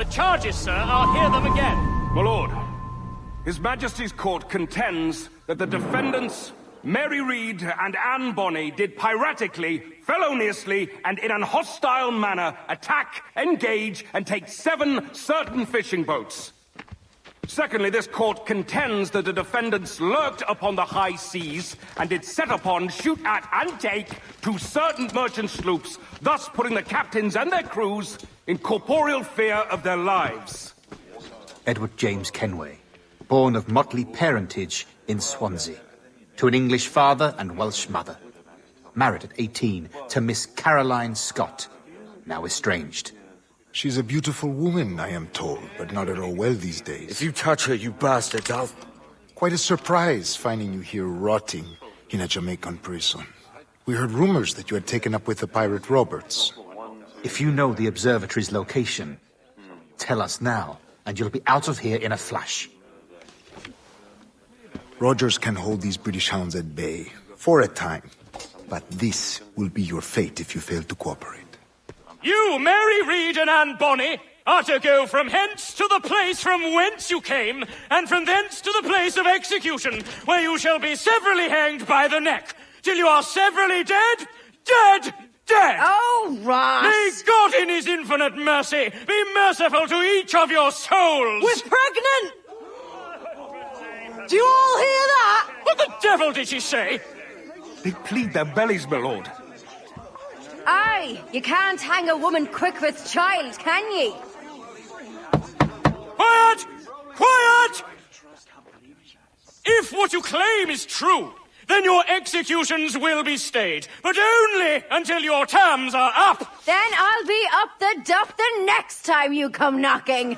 The charges, sir, I'll hear them again. My lord, His Majesty's court contends that the defendants, Mary Read and Anne Bonny, did piratically, feloniously, and in an hostile manner attack, engage, and take 7 certain fishing boats. Secondly, this court contends that the defendants lurked upon the high seas and did set upon, shoot at, and take 2 certain merchant sloops, thus putting the captains and their crews in corporeal fear of their lives. Edward James Kenway, born of motley parentage in Swansea, to an English father and Welsh mother. Married at 18 to Miss Caroline Scott, now estranged. She's a beautiful woman, I am told, but not at all well these days. If you touch her, you bastard, I'll... Quite a surprise finding you here rotting in a Jamaican prison. We heard rumors that you had taken up with the pirate Roberts. If you know the observatory's location, tell us now, and you'll be out of here in a flash. Rogers can hold these British hounds at bay, for a time. But this will be your fate if you fail to cooperate. You, Mary Read and Anne Bonny, are to go from hence to the place from whence you came, and from thence to the place of execution, where you shall be severally hanged by the neck, till you are severally dead, dead, dead! Oh, Ross! May God in his infinite mercy be merciful to each of your souls! We're pregnant! Do you all hear that? What the devil did she say? They plead their bellies, my lord. Aye, you can't hang a woman quick with child, can ye? Quiet! Quiet! If what you claim is true, then your executions will be stayed, but only until your terms are up. Then I'll be up the duff the next time you come knocking.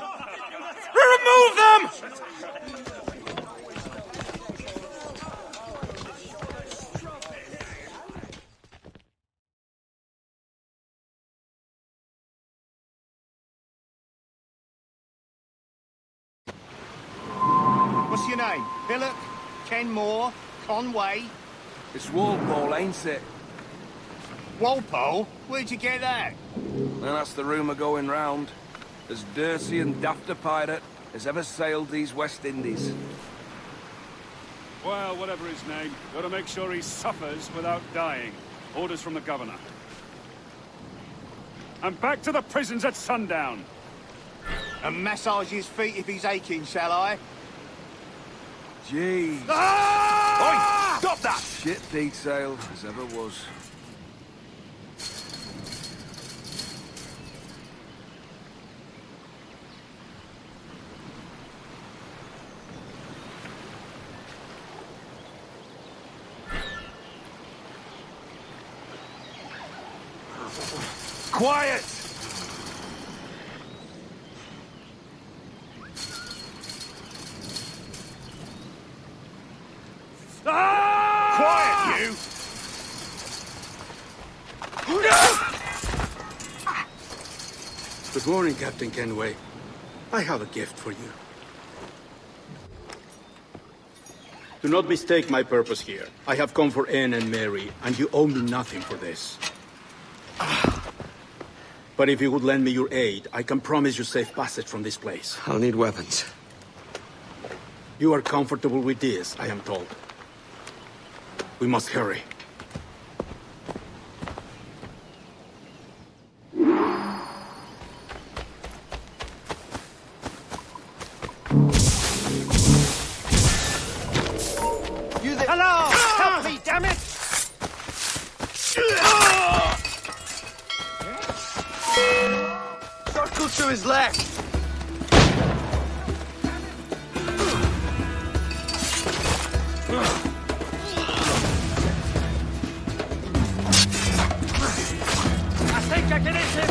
Remove them! What's your name? Billock? Kenmore? Conway? It's Walpole, ain't it? Walpole? Where'd you get that? Well, that's the rumour going round. As dirty and daft a pirate as ever sailed these West Indies. Well, whatever his name, gotta make sure he suffers without dying. Orders from the governor. And back to the prisons at sundown. And massage his feet if he's aching, shall I? Jeez. Ah! Oi! Stop that! Shit detail as ever was. Quiet! Quiet, you! Good morning, Captain Kenway. I have a gift for you. Do not mistake my purpose here. I have come for Anne and Mary, and you owe me nothing for this. But if you would lend me your aid, I can promise you safe passage from this place. I'll need weapons. You are comfortable with this, I am told. We must hurry. You there? Hello! Help me, damn it! Shotgun to his left! I think I can hit him!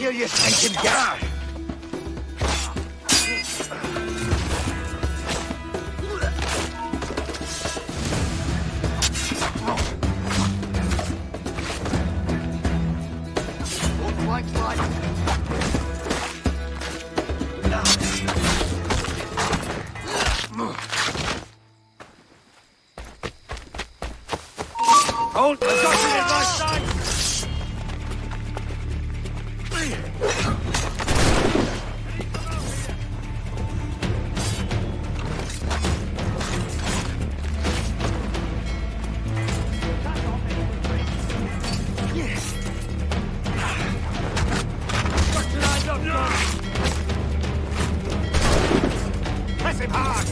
kill you, stinking guy! Hold! I've got you in my sight! Press him hard!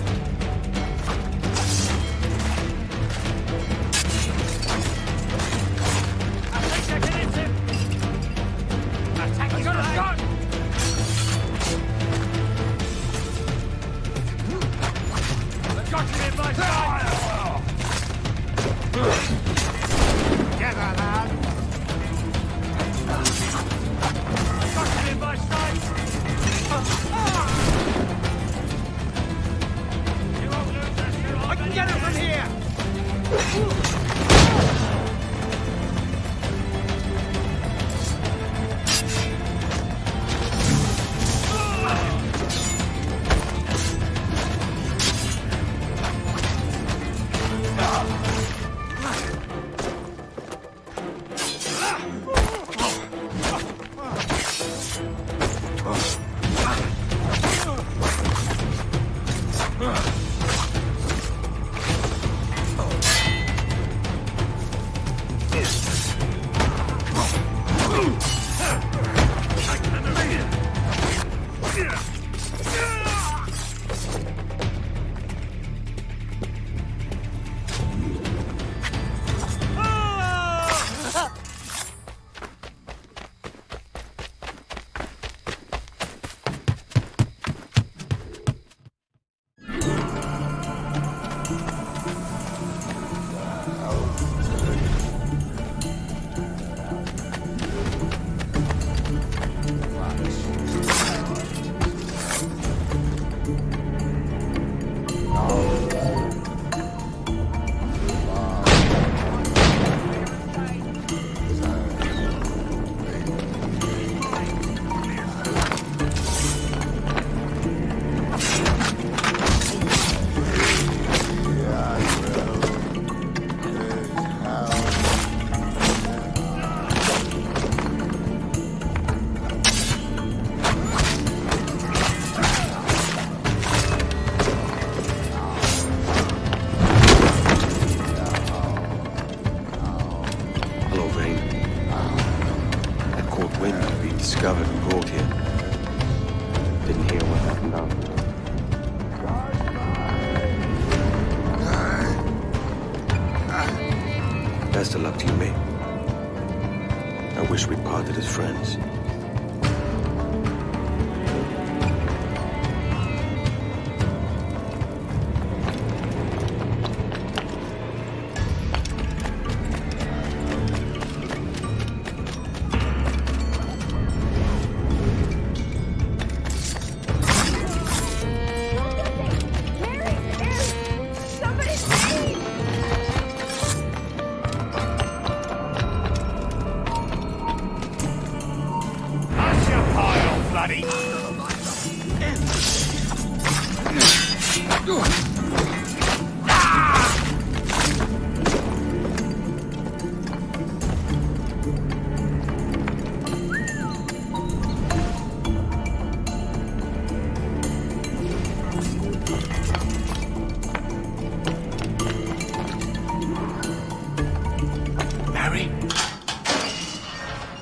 Discovered and brought here. Didn't hear what happened after. Best of luck to you, mate. I wish we'd parted as friends.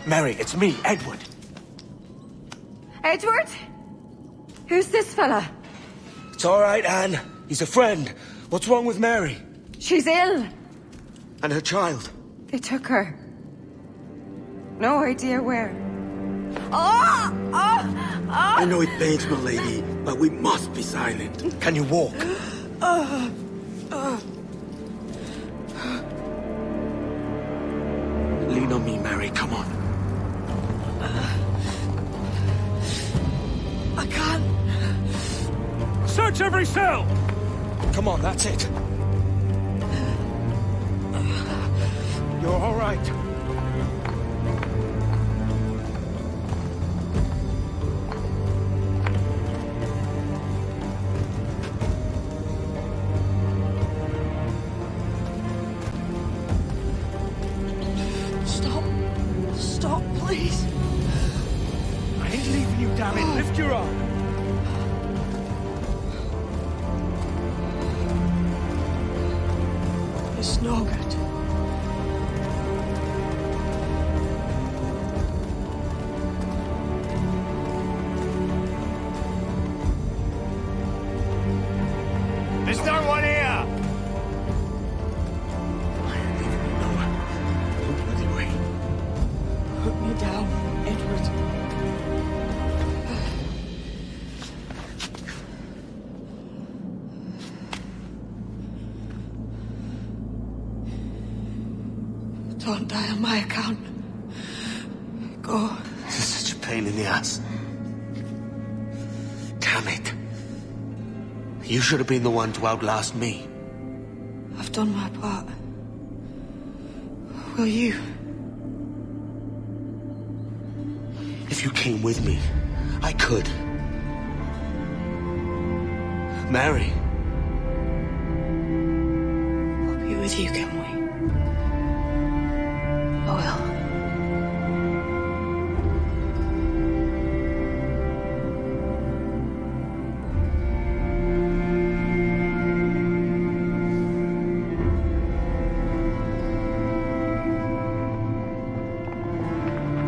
Mary, it's me, Edward. Edward? Who's this fella? It's all right, Anne. He's a friend. What's wrong with Mary? She's ill. And her child? They took her. No idea where. Oh! I know it pains my lady, but we must be silent. Can you walk? Lean on me, Mary. Come on. Search every cell! Come on, that's it. You're all right. Stop, please. I ain't leaving you, damn it. Lift your arm. It's no good. There's no one here! Put me down, Edward. Don't die on my account. Go. This is such a pain in the ass. Damn it. You should have been the one to outlast me. I've done my part. Will you? If you came with me, I could. Mary. I'll be with you, Kenway. I will.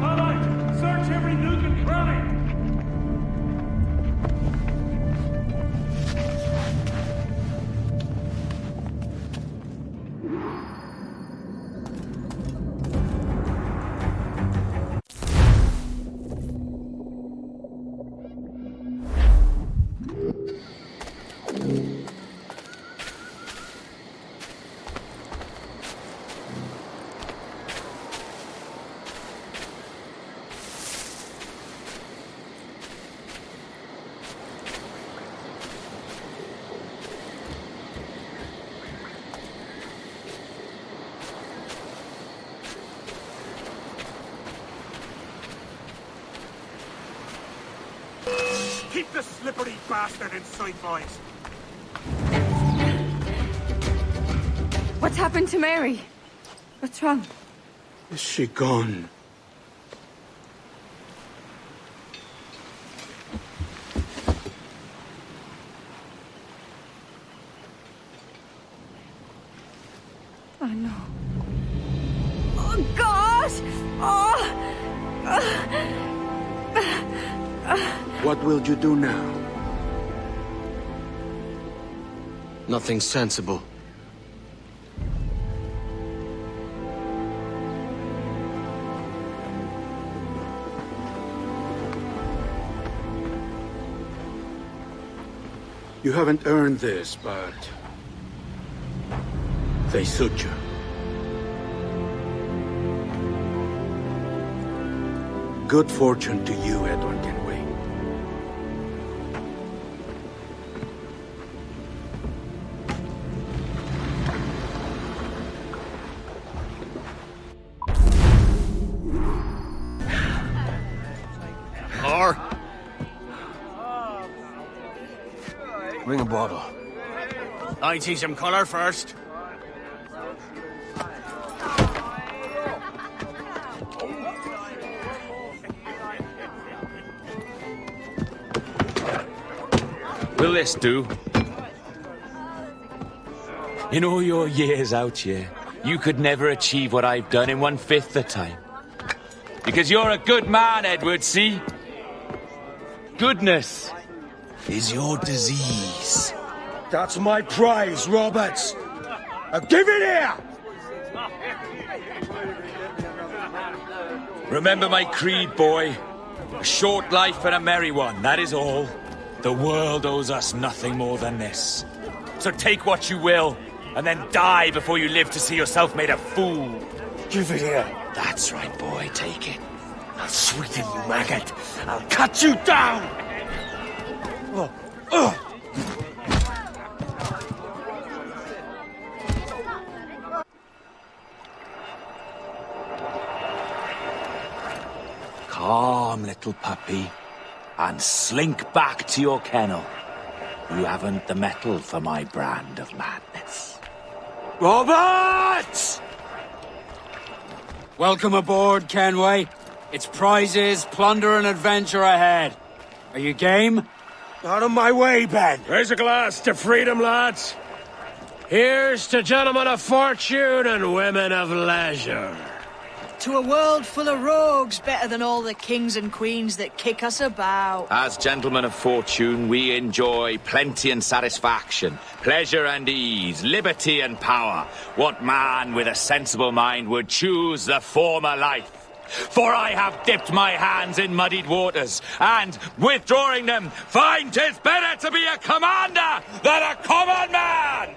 All right, search every nook and cranny. Keep the slippery bastard in sight, boys. What's happened to Mary? What's wrong? Is she gone? Oh, no. Oh, God! What will you do now? Nothing sensible. You haven't earned this, but they suit you. Good fortune to you, Edward Kenway. Or bring a bottle. I see some colour first. Will this do? In all your years out here, you could never achieve what I've done in 1/5 the time. Because you're a good man, Edward, see? Goodness is your disease. That's my prize, Roberts. Now give it here! Remember my creed, boy. A short life and a merry one, that is all. The world owes us nothing more than this. So take what you will, and then die before you live to see yourself made a fool. Give it here. That's right, boy, take it. I'll sweeten you, maggot. I'll cut you down! Calm, little puppy, and slink back to your kennel. You haven't the mettle for my brand of madness. Robert! Welcome aboard, Kenway. It's prizes, plunder, and adventure ahead. Are you game? Out of my way, Ben. Raise a glass to freedom, lads. Here's to gentlemen of fortune and women of leisure. To a world full of rogues, better than all the kings and queens that kick us about. As gentlemen of fortune, we enjoy plenty and satisfaction, pleasure and ease, liberty and power. What man with a sensible mind would choose the former life? For I have dipped my hands in muddied waters, and, withdrawing them, find 'tis better to be a commander than a common man!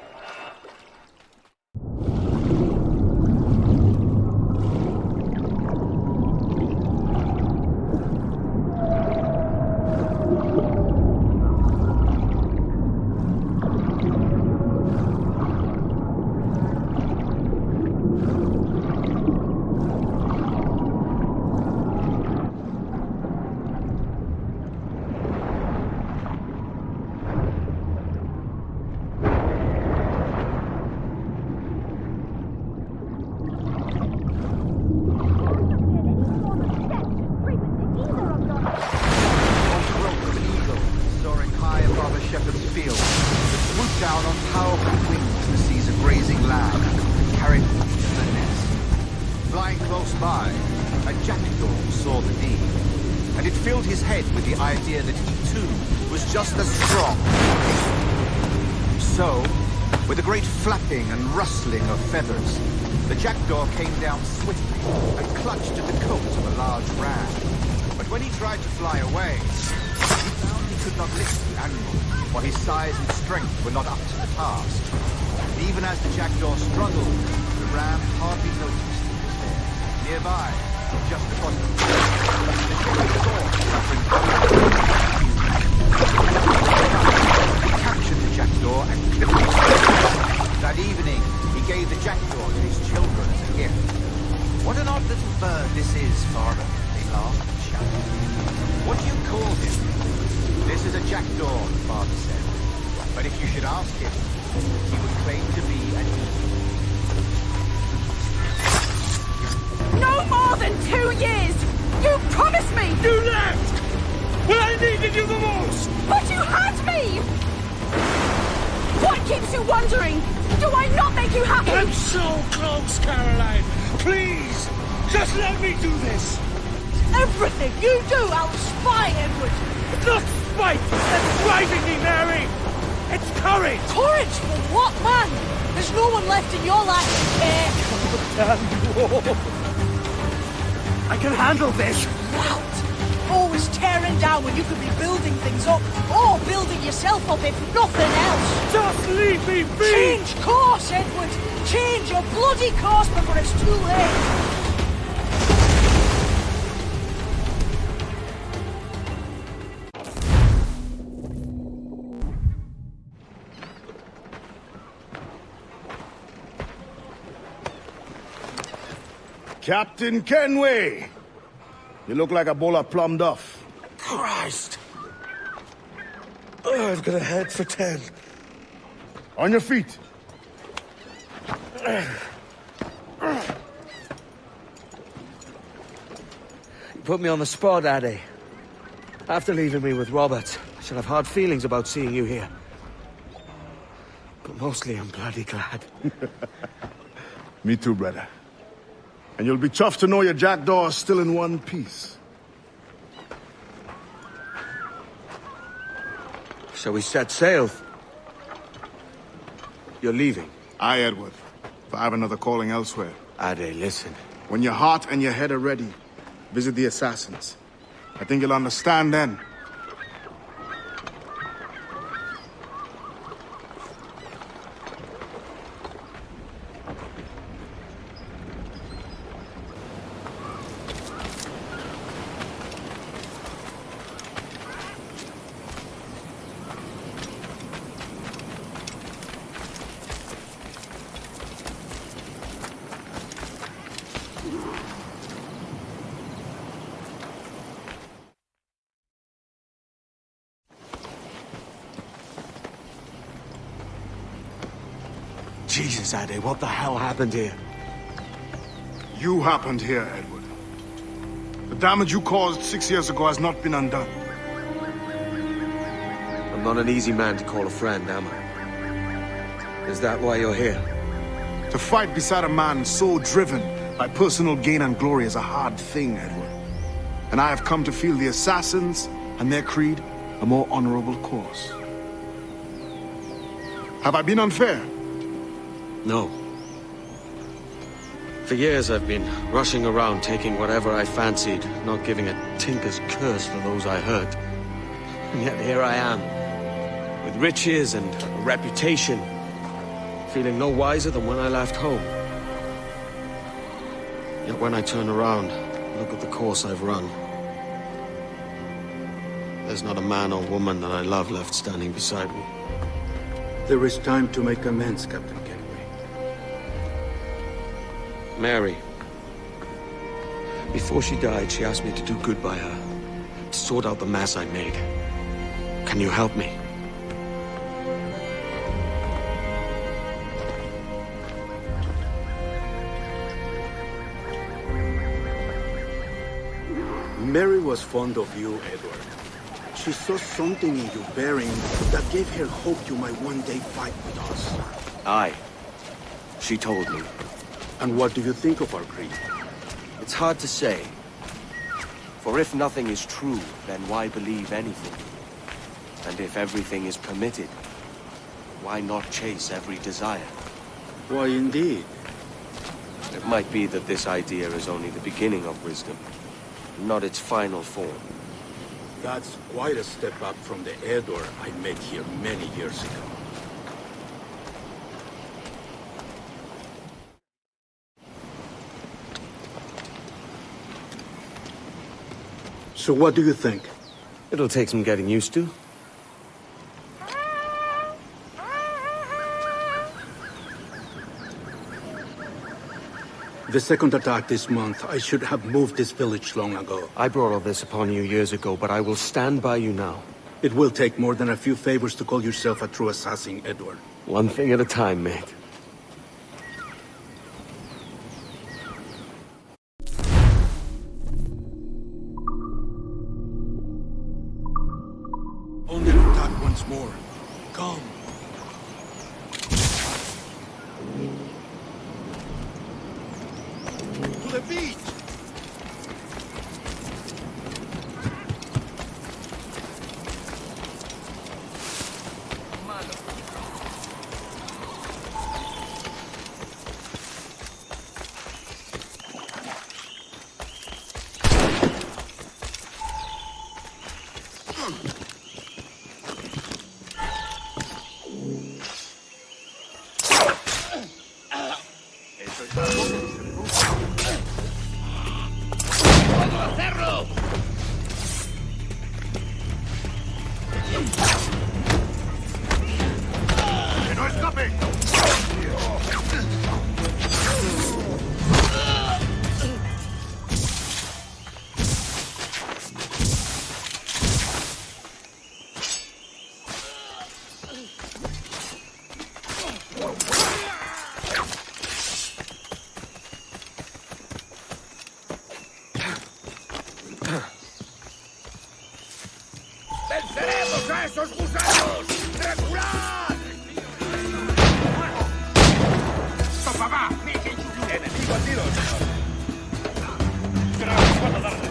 And rustling of feathers, the jackdaw came down swiftly and clutched at the coat of a large ram. But when he tried to fly away, he found he could not lift the animal, for his size and strength were not up to the task. And even as the jackdaw struggled, the ram hardly noticed he was there. Nearby, just across the shepherd saw the suffering he captured the jackdaw and clipped him. That evening, he gave the jackdaw to his children as a gift. What an odd little bird this is, father, they laughed and shouted. What do you call him? This is a jackdaw, the father said. But if you should ask him, he would claim to be an eagle. No more than 2 years! You promised me! You left! When I needed you the most! But you had me! What keeps you wondering? Do I not make you happy? I'm so close, Caroline. Please, just let me do this. Everything you do, I'll spy, Edward. It's not spite that's driving me, Mary. It's courage. Courage for what, man? There's no one left in your life to care. Damn you all. I can handle this. What? Always tearing down when you could be building things up, or building yourself up if nothing else. Just leave me be! Change course, Edward! Change your bloody course before it's too late! Captain Kenway! You look like a bowl of plum duff. Christ! Oh, I've got a head for 10. On your feet. You put me on the spot, Addy. After leaving me with Robert, I shall have hard feelings about seeing you here. But mostly I'm bloody glad. Me too, brother. And you'll be tough to know your jackdaw is still in one piece. Shall we set sail? You're leaving? Aye, Edward. But I have another calling elsewhere. Ade, listen. When your heart and your head are ready, visit the assassins. I think you'll understand then. Jesus, Addy, what the hell happened here? You happened here, Edward. The damage you caused 6 years ago has not been undone. I'm not an easy man to call a friend, am I? Is that why you're here? To fight beside a man so driven by personal gain and glory is a hard thing, Edward. And I have come to feel the assassins and their creed a more honorable course. Have I been unfair? No. For years I've been rushing around taking whatever I fancied, not giving a tinker's curse for those I hurt. And yet here I am, with riches and a reputation, feeling no wiser than when I left home. Yet when I turn around, look at the course I've run, there's not a man or woman that I love left standing beside me. There is time to make amends, Captain Kenway. Mary. Before she died, she asked me to do good by her, to sort out the mess I made. Can you help me? Mary was fond of you, Edward. She saw something in your bearing that gave her hope you might one day fight with us. Aye. She told me. And what do you think of our creed? It's hard to say. For if nothing is true, then why believe anything? And if everything is permitted, why not chase every desire? Why, indeed. It might be that this idea is only the beginning of wisdom, not its final form. That's quite a step up from the Edward I met here many years ago. So what do you think? It'll take some getting used to. The second attack this month, I should have moved this village long ago. I brought all this upon you years ago, but I will stand by you now. It will take more than a few favors to call yourself a true assassin, Edward. One thing at a time, mate. Only attack once more. Come. To the beach! ¡Venceremos a esos gusanos! ¡Reculad! ¡Papá! ¡Enemigo a tiro, señor! ¡Gracias cuando darle!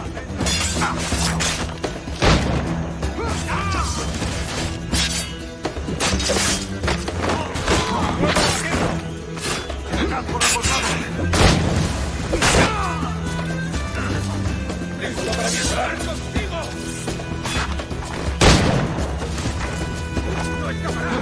¡Listo para disparar contigo! ¡No escapará!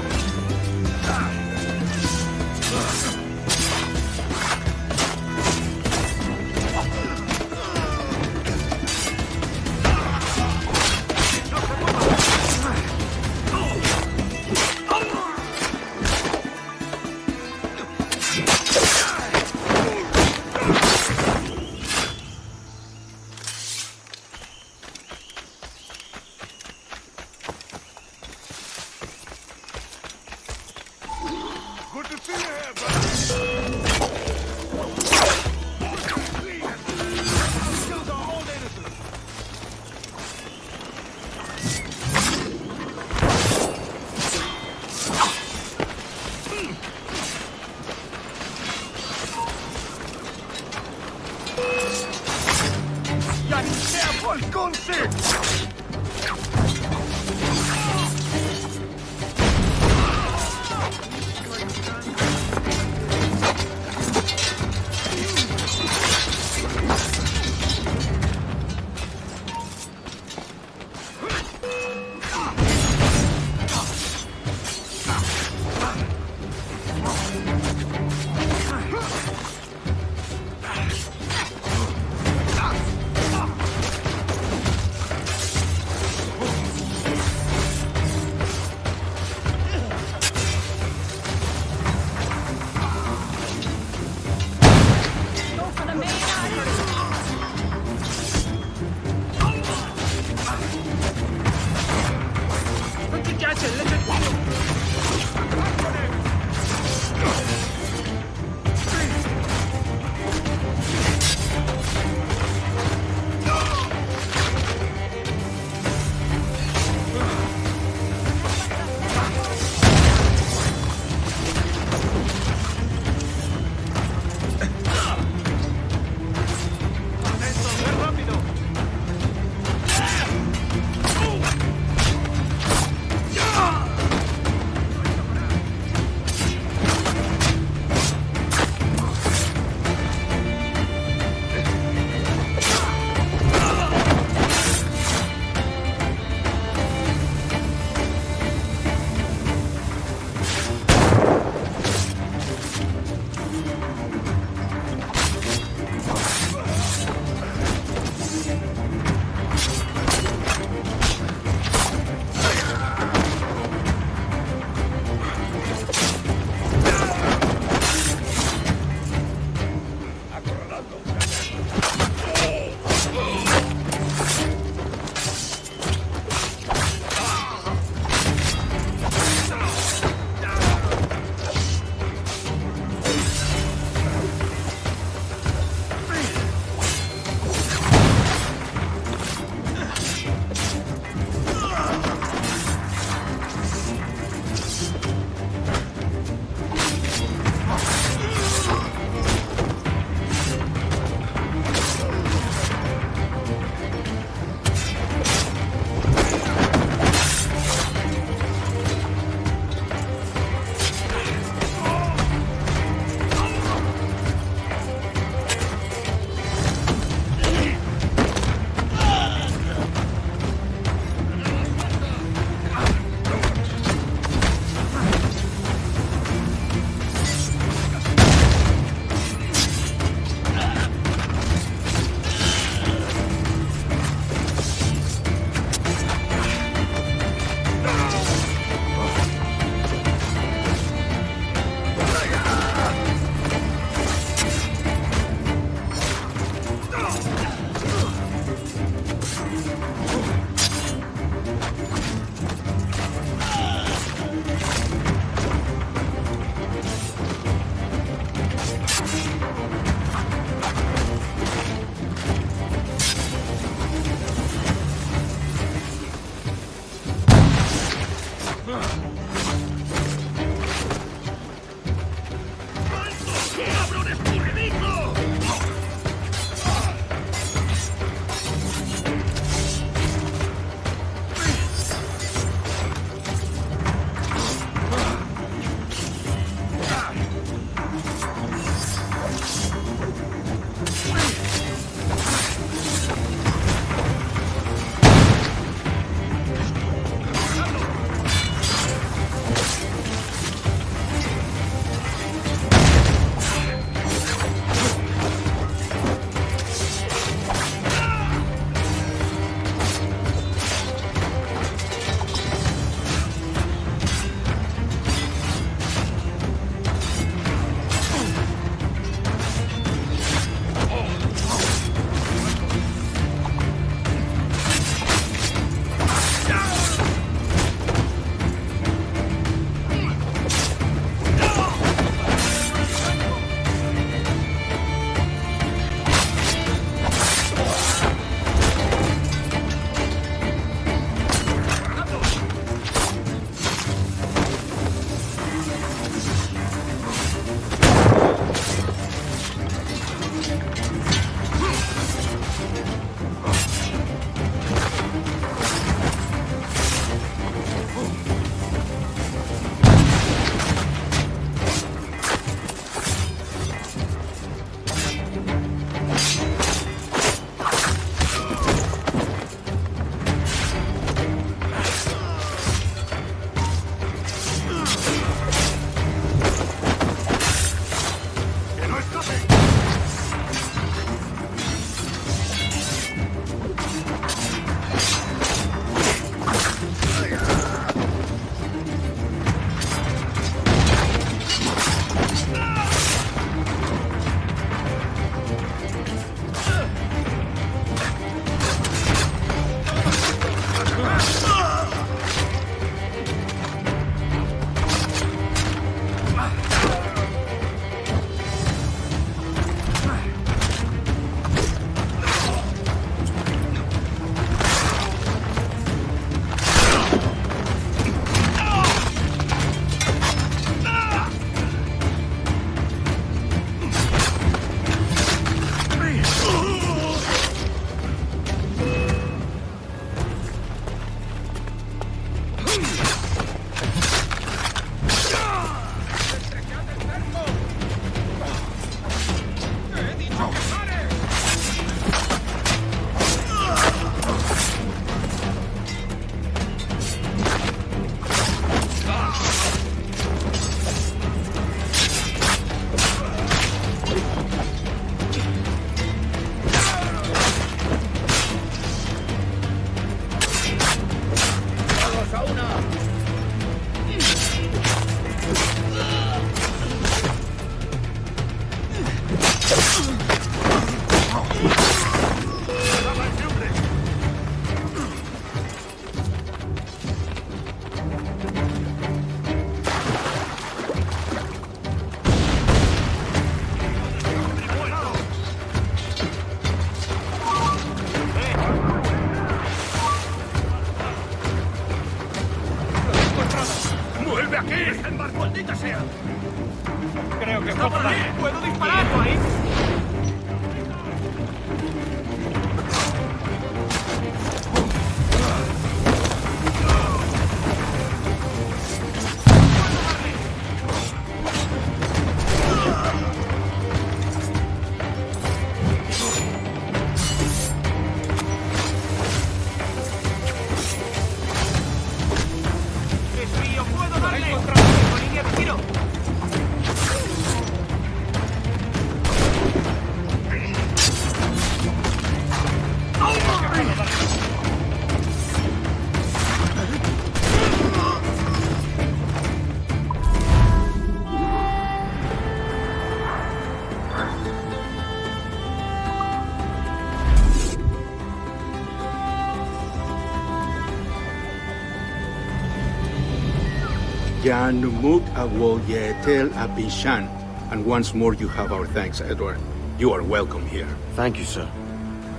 Yanumut Awoyetel Abishan. And once more you have our thanks, Edward. You are welcome here. Thank you, sir.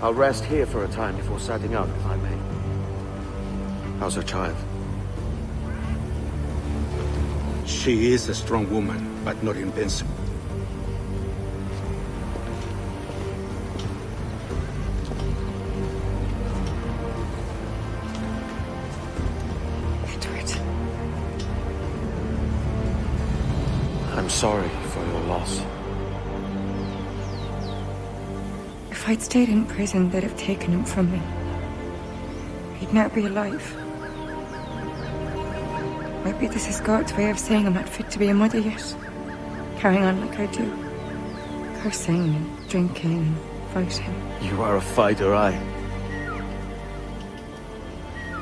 I'll rest here for a time before setting out, if I may. How's her child? She is a strong woman, but not invincible. I'm sorry for your loss. If I'd stayed in prison, they'd have taken him from me. He'd not be alive. Maybe this is God's way of saying I'm not fit to be a mother yet. Carrying on like I do. Cursing and drinking and fighting. You are a fighter, aye.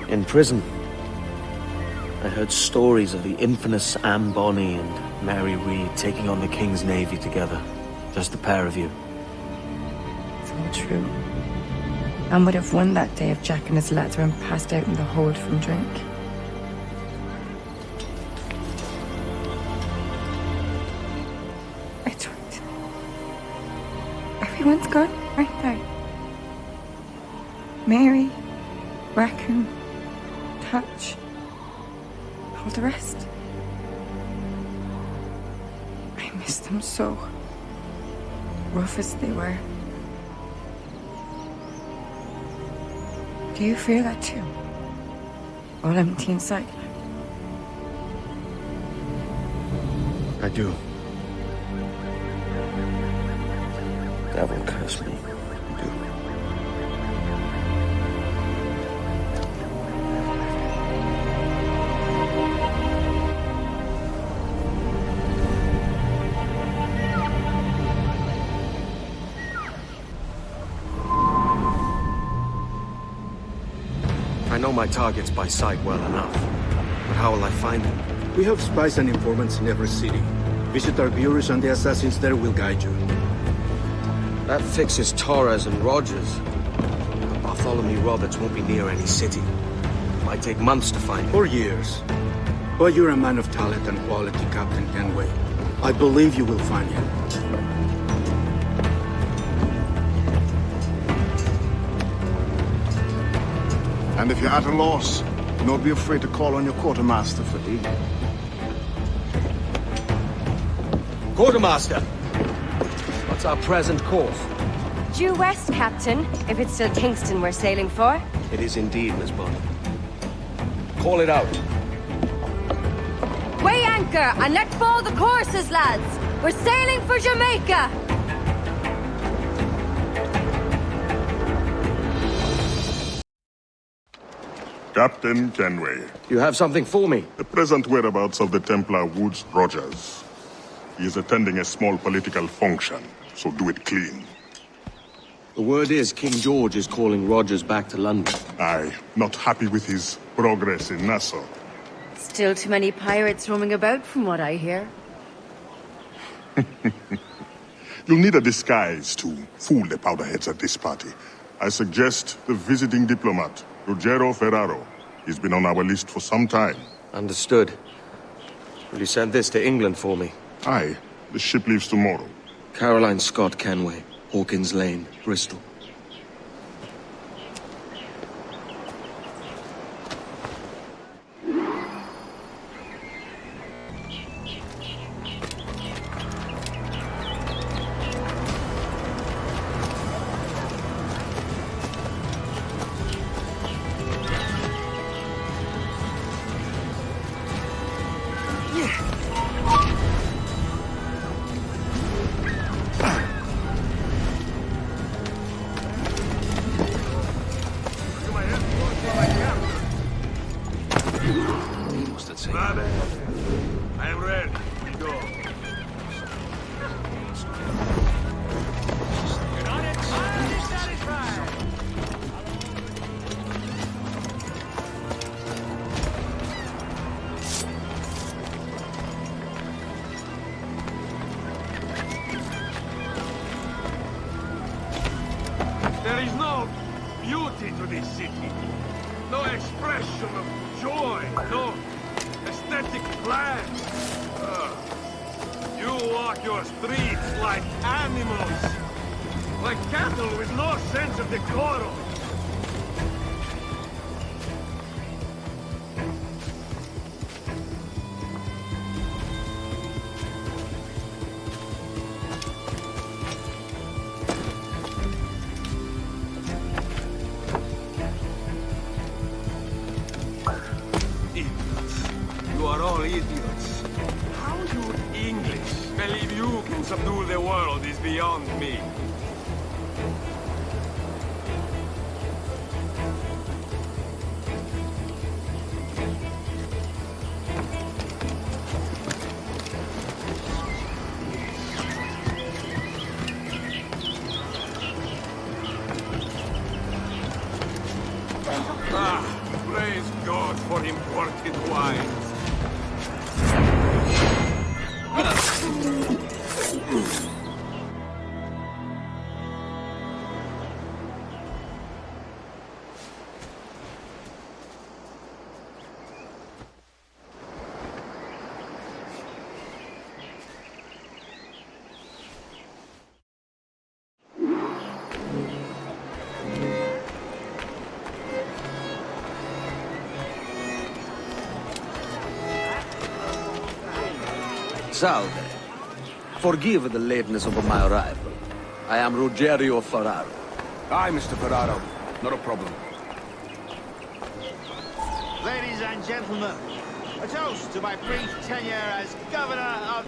In prison, I heard stories of the infamous Anne Bonny and Mary Read taking on the King's Navy together. Just the pair of you. It's all true. Anne would have won that day if Jack and his lads weren't passed out in the hold from drink. Edward. Everyone's gone, aren't they? Mary, Raccoon, Touch, all the rest. I miss them so. Rough as they were. Do you feel that too? All empty inside? I do. Devil curse me. I do. I know my targets by sight well enough, but how will I find them? We have spies and informants in every city. Visit our bureaus and the assassins there will guide you. That fixes Torres and Rogers. But Bartholomew Roberts won't be near any city. Might take months to find him. Or years. But you're a man of talent and quality, Captain Kenway. I believe you will find him. And if you're at a loss, don't be afraid to call on your quartermaster for aid. Quartermaster! What's our present course? Due west, Captain, if it's still Kingston we're sailing for. It is indeed, Miss Bonny. Call it out. Weigh anchor and let fall the courses, lads! We're sailing for Jamaica! Captain Kenway. You have something for me? The present whereabouts of the Templar Woods Rogers. He is attending a small political function, so do it clean. The word is King George is calling Rogers back to London. Aye, not happy with his progress in Nassau. Still too many pirates roaming about from what I hear. You'll need a disguise to fool the powderheads at this party. I suggest the visiting diplomat, Ruggiero Ferraro. He's been on our list for some time. Understood. Will you send this to England for me? Aye. The ship leaves tomorrow. Caroline Scott Kenway, Hawkins Lane, Bristol. I am ready. Go. You're not entirely satisfied. There is no beauty to this city. No expression of joy. No aesthetic plans. You walk your streets like animals. Like cattle with no sense of decorum. You are all idiots. How you English believe you can subdue the world is beyond me. Praise God for imported wines. Salve. Forgive the lateness of my arrival. I am Ruggiero Ferraro. Aye, Mr. Ferraro. Not a problem. Ladies and gentlemen, a toast to my brief tenure as Governor of...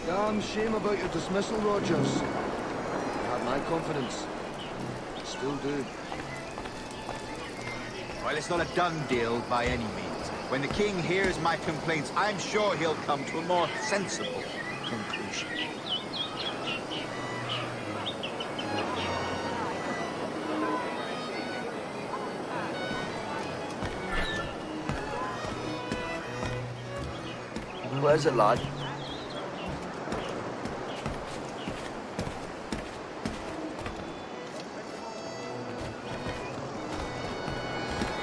Damn shame about your dismissal, Rogers. You had my confidence. Still do. Well, it's not a done deal by any means. When the king hears my complaints, I'm sure he'll come to a more sensible conclusion. Where's it, lad?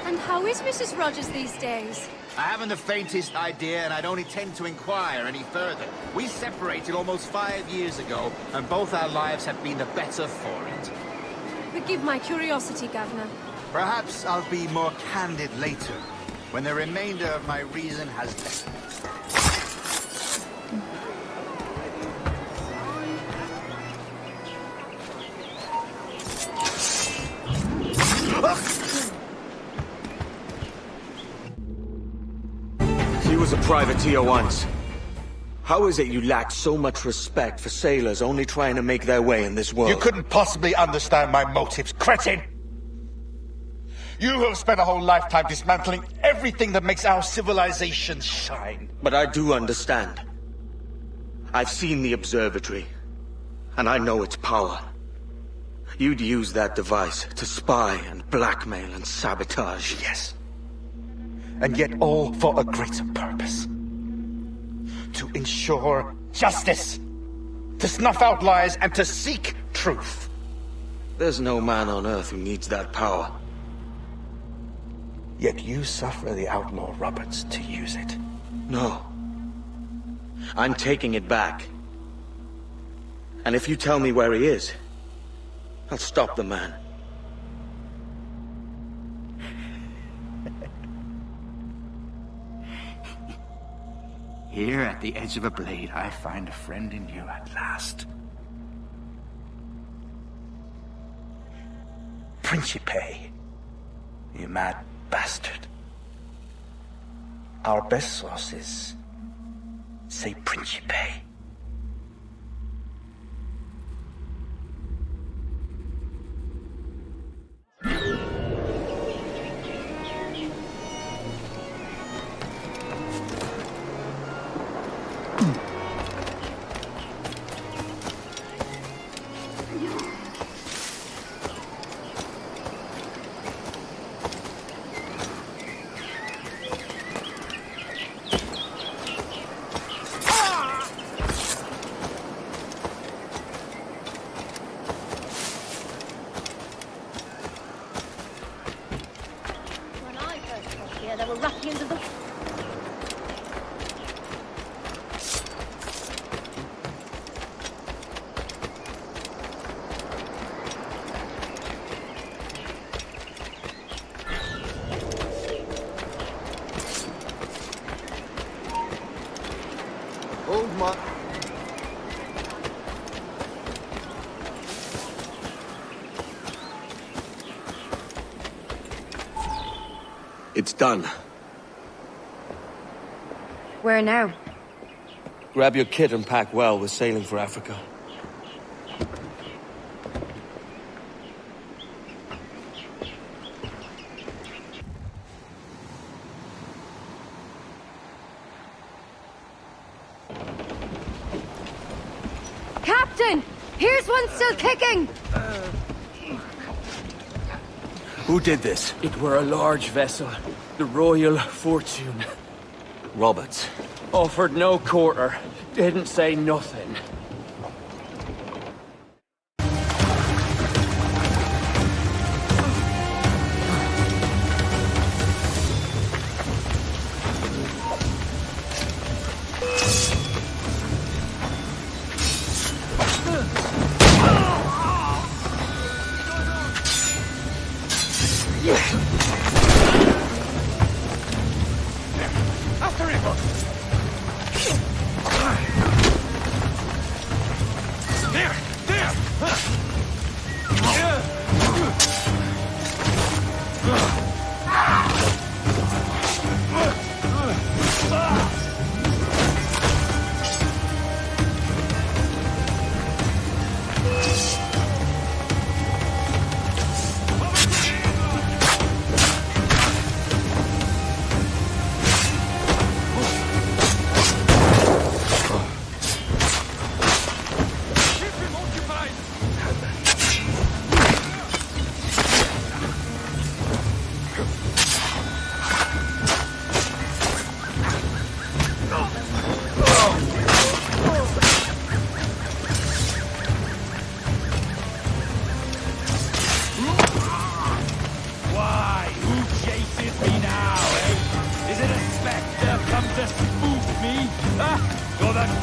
And how is Mrs. Rogers these days? I haven't the faintest idea, and I don't intend to inquire any further. We separated almost 5 years ago, and both our lives have been the better for it. Forgive my curiosity, Governor. Perhaps I'll be more candid later, when the remainder of my reason has left me. He was a privateer once. How is it you lack so much respect for sailors only trying to make their way in this world? You couldn't possibly understand my motives, cretin! You have spent a whole lifetime dismantling everything that makes our civilization shine. But I do understand. I've seen the observatory, and I know its power. You'd use that device to spy and blackmail and sabotage. Yes. And yet all for a greater purpose. To ensure justice. To snuff out lies and to seek truth. There's no man on Earth who needs that power. Yet you suffer the outlaw Roberts to use it. No. I'm taking it back. And if you tell me where he is, I'll stop the man. Here at the edge of a blade, I find a friend in you at last. Principe, you mad bastard. Our best sources say Principe. There were ruffians of the... Old man. It's done. Where now? Grab your kit and pack well. We're sailing for Africa. Captain! Here's one still kicking! Who did this? It were a large vessel, the Royal Fortune. Roberts. Offered no quarter, didn't say nothing.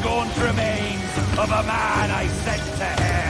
gaunt remains of a man I sent to hell.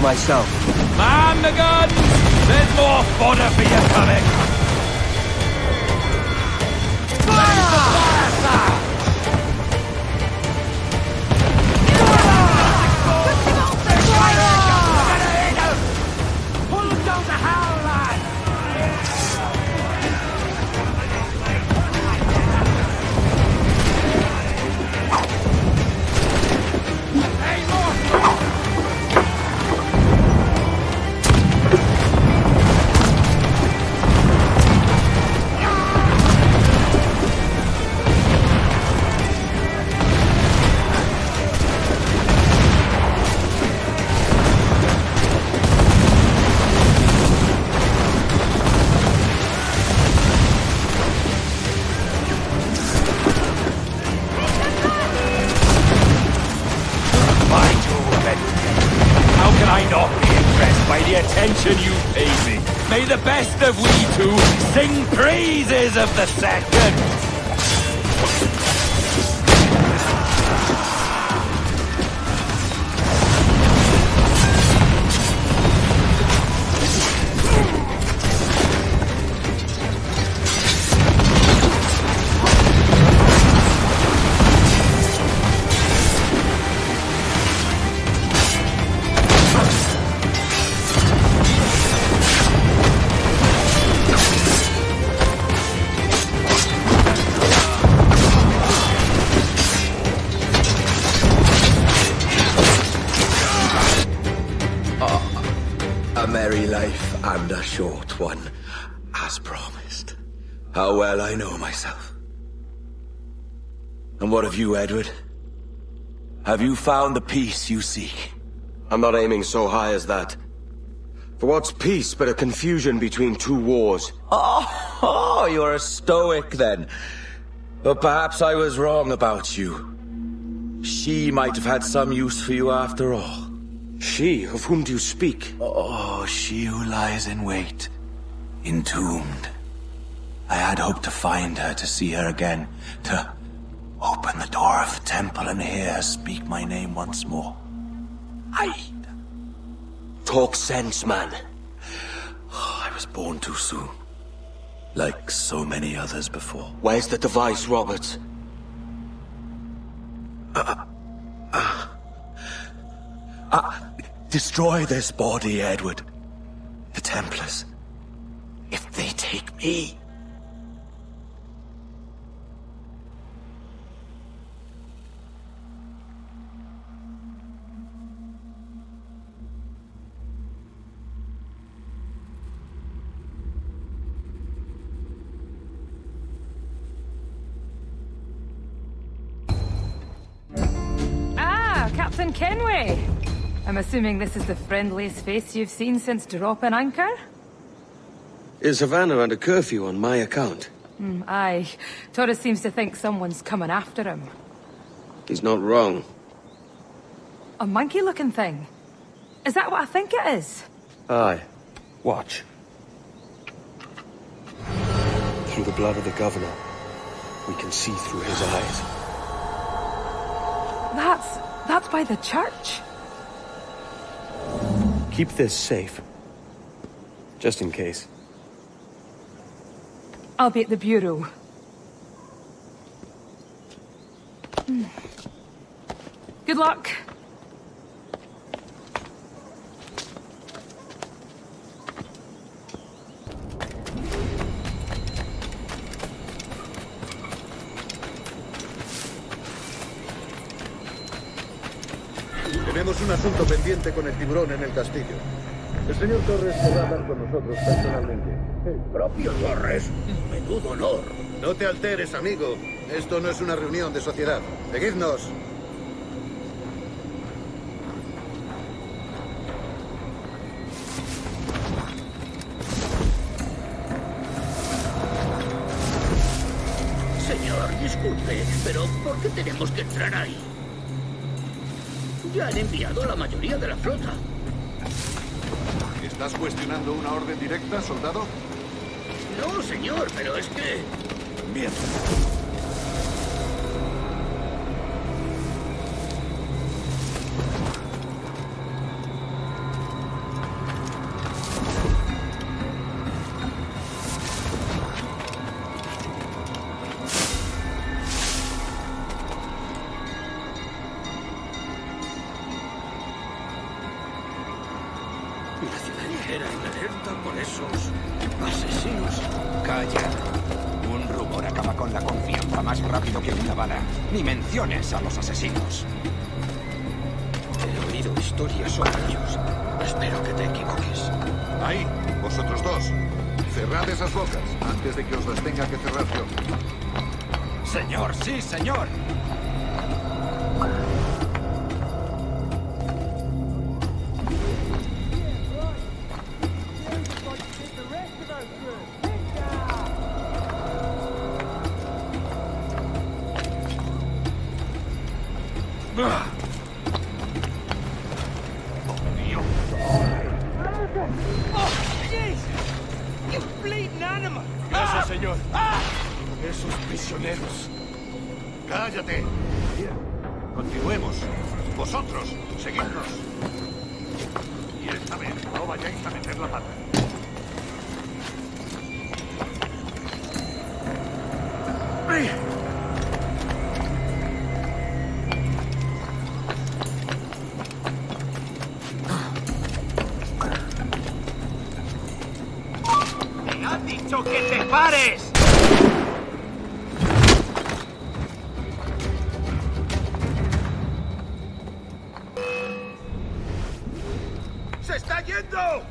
Myself. Man the guns! There's more fodder for you coming! Pull them down to hell, lad! Hey, more! Attention you paid me. May the best of we two sing praises of the second. merry life and a short one, as promised. How well I know myself. And what of you, Edward? Have you found the peace you seek? I'm not aiming so high as that. For what's peace but a confusion between two wars? Oh, you're a stoic then. But perhaps I was wrong about you. She might have had some use for you after all. She? Of whom do you speak? Oh, she who lies in wait, entombed. I had hoped to find her, to see her again, to open the door of the temple and hear her speak my name once more. Talk sense, man. Oh, I was born too soon. Like so many others before. Where's the device, Robert? Destroy this body, Edward. The Templars. If they take me... Captain Kenway! I'm assuming this is the friendliest face you've seen since dropping anchor? Is Havana under curfew on my account? Aye. Torres seems to think someone's coming after him. He's not wrong. A monkey-looking thing? Is that what I think it is? Aye. Watch. Through the blood of the governor, we can see through his eyes. That's by the church. Keep this safe. Just in case. I'll be at the bureau. Good luck. Tenemos un asunto pendiente con el tiburón en el castillo. El señor Torres podrá hablar con nosotros personalmente. El propio Torres. Menudo honor. No te alteres, amigo. Esto no es una reunión de sociedad. Seguidnos. Señor, disculpe, pero ¿por qué tenemos que entrar ahí? Ya han enviado la mayoría de la flota. ¿Estás cuestionando una orden directa, soldado? No, señor, pero es que... Bien. Ni menciones a los asesinos. He oído historias sobre ellos. Espero que te equivoques. Ahí, vosotros dos. Cerrad esas bocas antes de que os las tenga que cerrar yo. Señor, sí, señor. Gracias, señor. Esos prisioneros. ¡Cállate! Bien. Continuemos. Vosotros, seguidnos. Y esta vez no vayáis a meter la pata. ¡Te han dicho que te pares! ¡Se está yendo!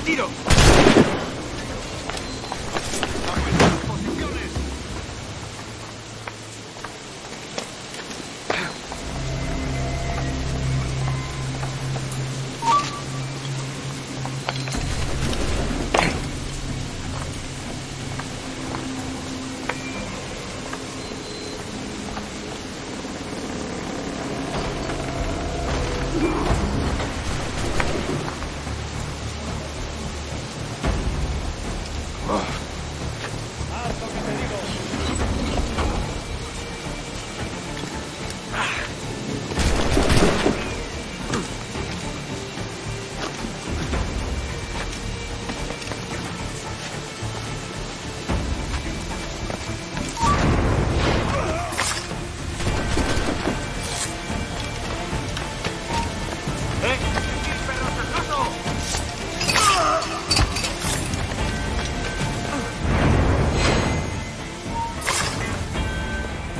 ¡Retiro!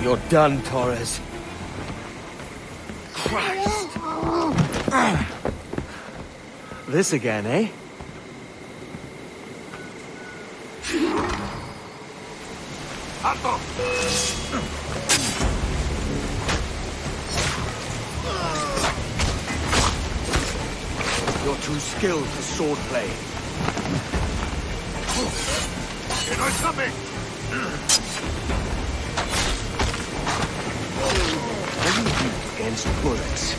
You're done, Torres. Christ. This again, eh? Alto! You're too skilled for swordplay. ¡Que no escape! What do you do against bullets?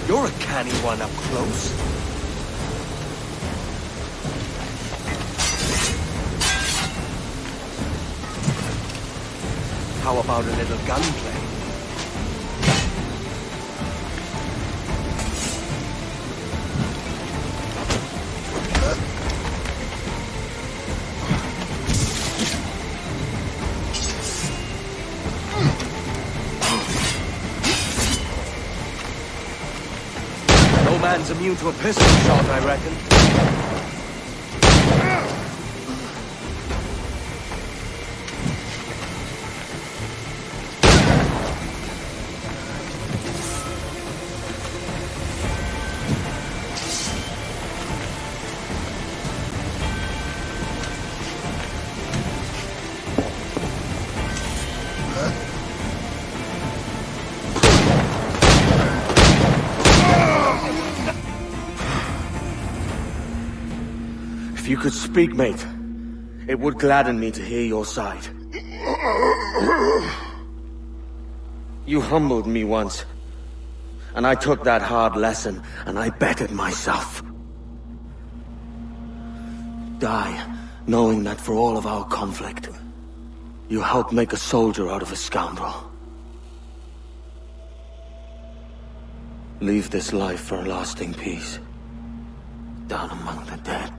You're a canny one up close. How about a little gunplay? No man's immune to a pistol shot, I reckon. If you could speak, mate, it would gladden me to hear your side. You humbled me once, and I took that hard lesson, and I bettered myself. Die, knowing that for all of our conflict, you helped make a soldier out of a scoundrel. Leave this life for a lasting peace, down among the dead.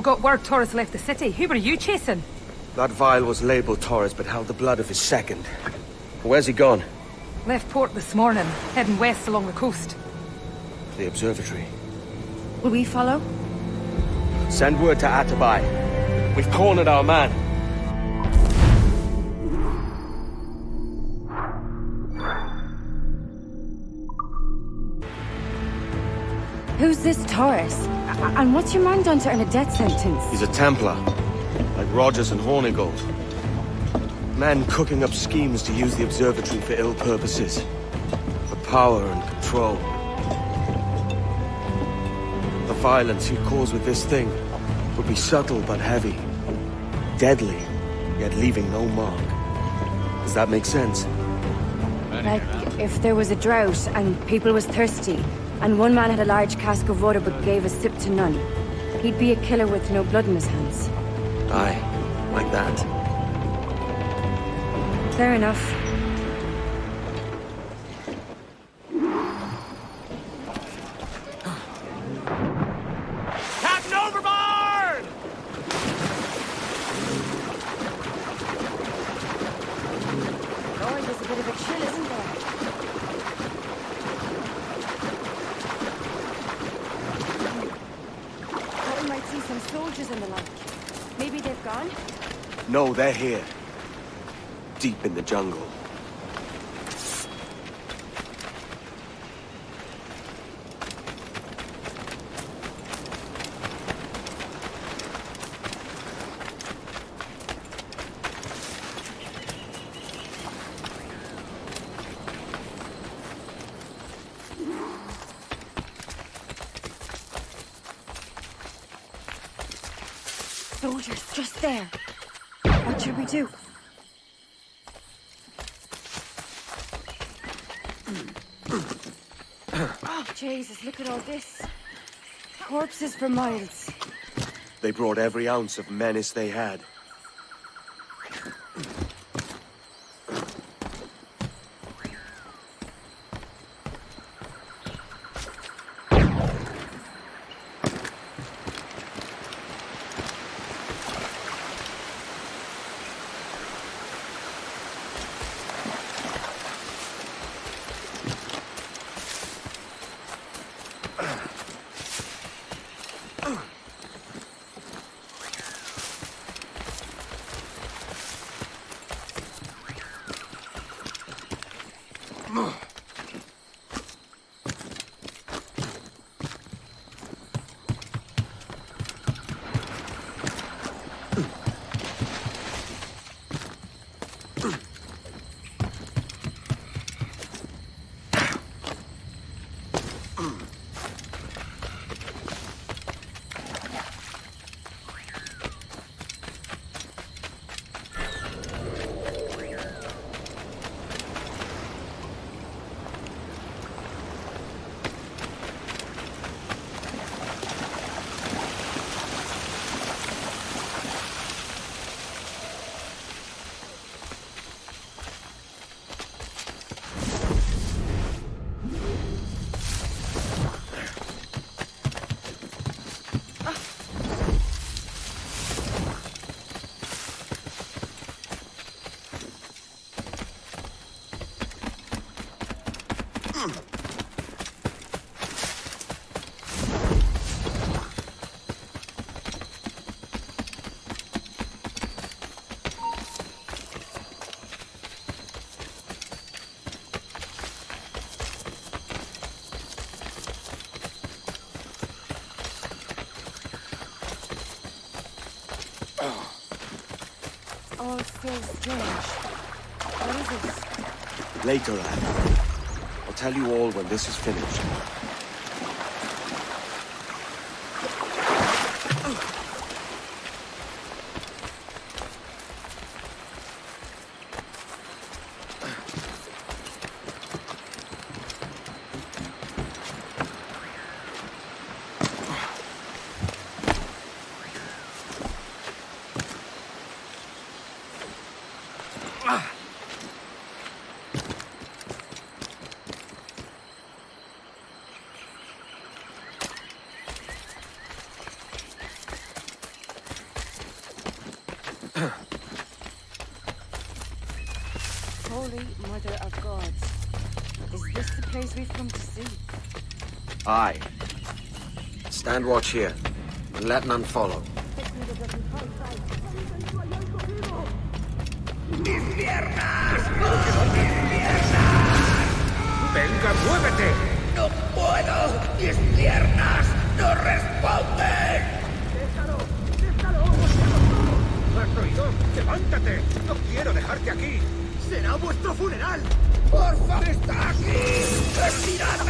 got word Torres left the city. Who were you chasing? That vial was labeled Torres, but held the blood of his second. Where's he gone? Left port this morning, heading west along the coast. The observatory. Will we follow? Send word to Atabai. We've cornered our man. Who's this Torres? And what's your man done to earn a death sentence? He's a Templar, like Rogers and Hornigold. Men cooking up schemes to use the observatory for ill purposes. For power and control. The violence he'd cause with this thing would be subtle but heavy. Deadly, yet leaving no mark. Does that make sense? Like, if there was a drought and people was thirsty, and one man had a large cask of water but gave a sip to none, he'd be a killer with no blood in his hands. Aye, like that. Fair enough. Captain overboard! Lord, there's a bit of a chill, isn't there? Thought we might see some soldiers in the like. Maybe they've gone? No, they're here. Deep in the jungle. Soldiers, just there. What should we do? Oh, Jesus, look at all this. Corpses for miles. They brought every ounce of menace they had. All so strange. What is this? Later, lad. I'll tell you all when this is finished. Holy Mother of Gods. Is this the place we've come to see? Aye. Stand watch here, and let none follow. ¡Mis piernas! ¡Venga, muévete! ¡No puedo! ¡Mis piernas no responden! ¡Déjalo! ¡Déjalo! ¿Has oído? ¡Levántate! ¡No quiero dejarte aquí! ¡Será vuestro funeral! ¡Por favor! ¡Está aquí! ¡Respirad!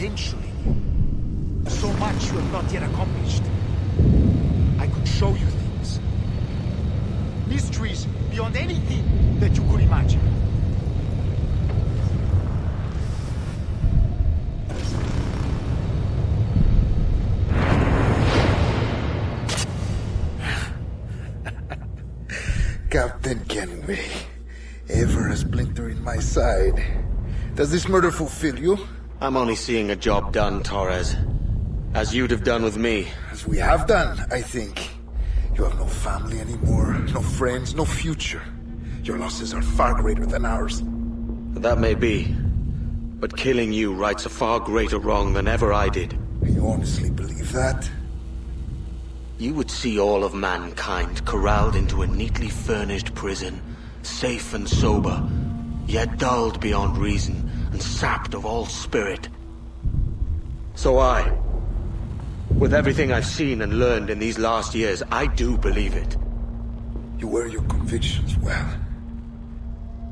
potential in you. So much you have not yet accomplished. I could show you things. Mysteries beyond anything that you could imagine. Captain Kenway, ever a splinter in my side. Does this murder fulfill you? I'm only seeing a job done, Torres. As you'd have done with me. As we have done, I think. You have no family anymore, no friends, no future. Your losses are far greater than ours. That may be. But killing you rights a far greater wrong than ever I did. You honestly believe that? You would see all of mankind corralled into a neatly furnished prison, safe and sober, yet dulled beyond reason and sapped of all spirit. So with everything I've seen and learned in these last years, I do believe it. You wear your convictions well.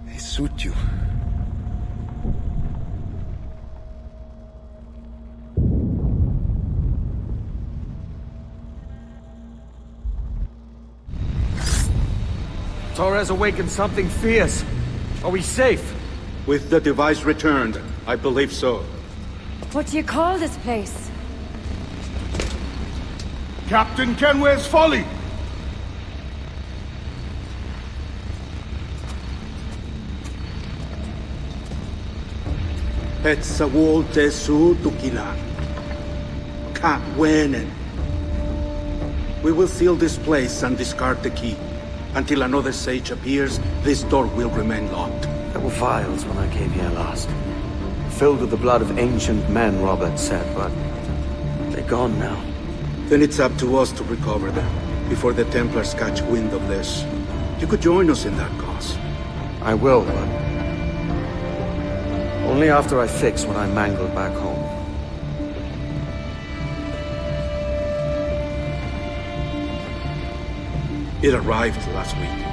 They suit you. Torres awakened something fierce. Are we safe? With the device returned, I believe so. What do you call this place? Captain Kenway's Folly! Petsawol Tesu Tukilan. Katwenen. We will seal this place and discard the key. Until another sage appears, this door will remain locked. There were vials when I came here last. Filled with the blood of ancient men, Robert said, but they're gone now. Then it's up to us to recover them, before the Templars catch wind of this. You could join us in that cause. I will, but only after I fix what I mangled back home. It arrived last week.